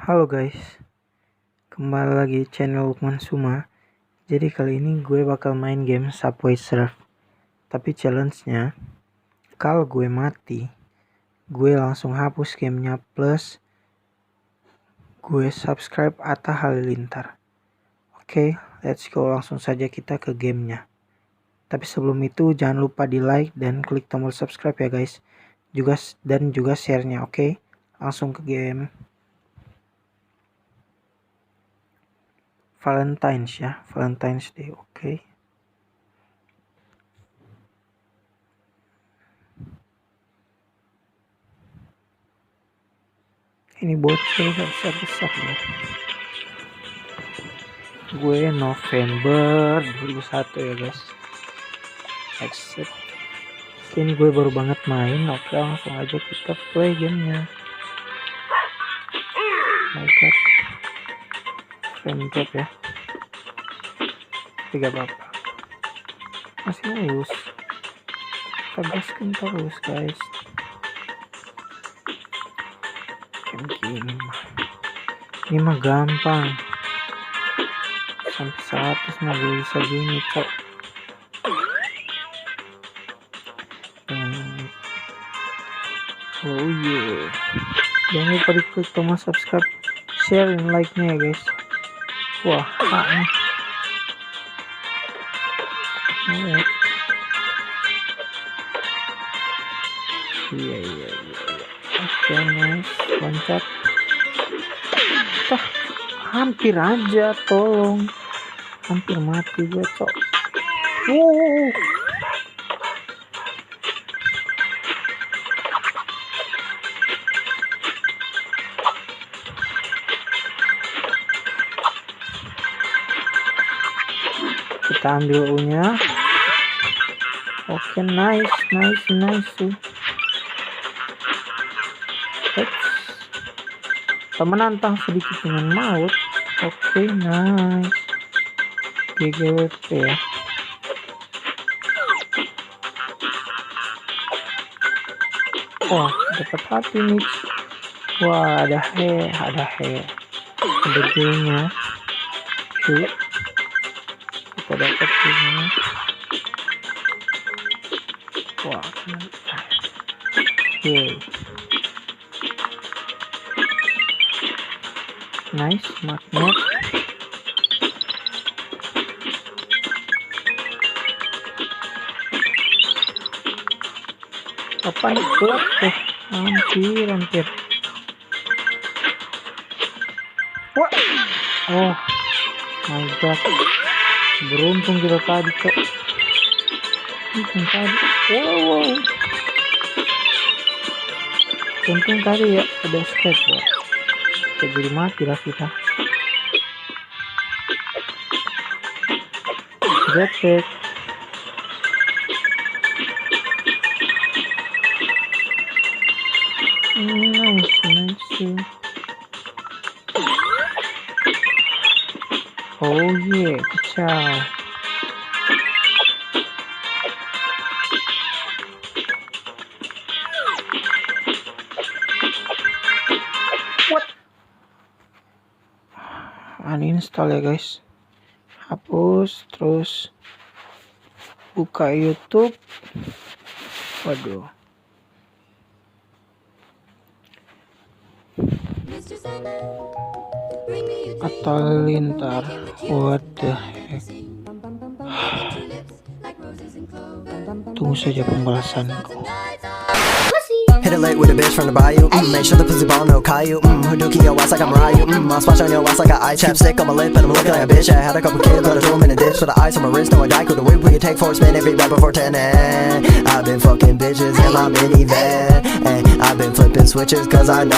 Halo guys, kembali lagi channel Lukman Suma. Jadi kali ini gue bakal main game SubwaySurf. Tapi challenge-nya, kalau gue mati, gue langsung hapus gamenya plus gue subscribe atta halilintar. Oke, let's go, langsung saja kita ke gamenya. Tapi sebelum itu jangan lupa di like dan klik tombol subscribe ya guys. Juga share-nya, oke? Langsung ke game. Valentine's Day, oke. Ini bocil besar ya. Gue November 2001 ya guys. Exit. Ini gue baru banget main. Oke, langsung aja kita play gamenya. My god, frame drop ya. Tapi gak apa-apa, masih mulus. Kita gaskan terus guys. Ini mah gampang. Sampai 100 mah gue bisa gini cok. Oh yeah, jangan lupa di klik tombol subscribe, share, dan like nya ya guys. Wah, nih. Iya. Oke, nice. Loncat. Hampir aja, tolong. Hampir mati gue, cok. Wow. Kita ambil U-nya. Oke, nice. Kita menantang sedikit dengan maut. Oke, nice. GGWP ya. Wah, dapat hati nih. Wah, ada he. Ada G-nya. Kita dapat G-nya. Wah, yay. Nice, magnet. Kapan gelap tuh? Hampir. Wah. Oh my god. Beruntung kita tadi kok. Wow. Untung tadi ya ada skate ya. Jadi mati lah kita. Jetpack. Nice. Oh yeah, kacau. Uninstall ya guys. Hapus, terus buka YouTube. Waduh. Halilintar. What the heck. Tunggu saja pembalasanku. Hit it late with a bitch from the bayou. Make sure the pussy ball no Caillou. Hadouken your ass like I'm Ryu. I'll splash on your ass like I chapstick on my lip and I'm looking like a bitch. I had a couple kids, but I threw them in a ditch. With the ice on my wrist, no I died with a whip. We can take 4 spin every right before 10. I've been fucking bitches in my minivan, and I've been flipping switches cause I know